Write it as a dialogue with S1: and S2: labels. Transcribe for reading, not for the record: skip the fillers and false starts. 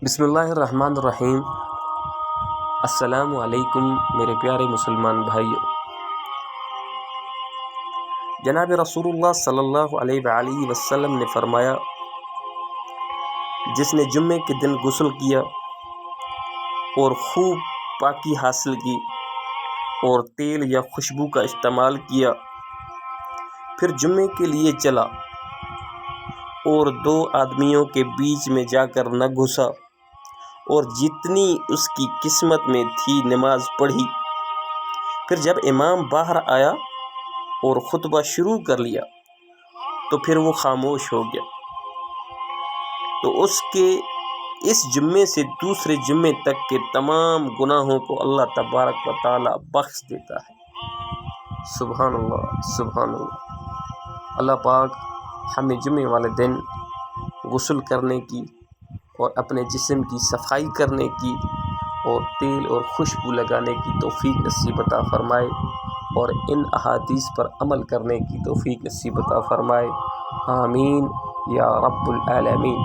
S1: بسم اللہ الرحمن الرحیم۔ السلام علیکم میرے پیارے مسلمان بھائیو۔ جناب رسول اللہ صلی اللہ علیہ وآلہ وسلم نے فرمایا، جس نے جمعے کے دن غسل کیا اور خوب پاکی حاصل کی اور تیل یا خوشبو کا استعمال کیا، پھر جمعے کے لیے چلا اور دو آدمیوں کے بیچ میں جا کر نہ گھسا اور جتنی اس کی قسمت میں تھی نماز پڑھی، پھر جب امام باہر آیا اور خطبہ شروع کر لیا تو پھر وہ خاموش ہو گیا، تو اس کے اس جمعے سے دوسرے جمعے تک کے تمام گناہوں کو اللہ تبارک و تعالی بخش دیتا ہے۔ سبحان اللہ، سبحان اللہ۔ اللہ پاک ہمیں جمعے والے دن غسل کرنے کی اور اپنے جسم کی صفائی کرنے کی اور تیل اور خوشبو لگانے کی توفیق نصیب عطا فرمائے اور ان احادیث پر عمل کرنے کی توفیق نصیب عطا فرمائے۔ آمین یا رب العالمین۔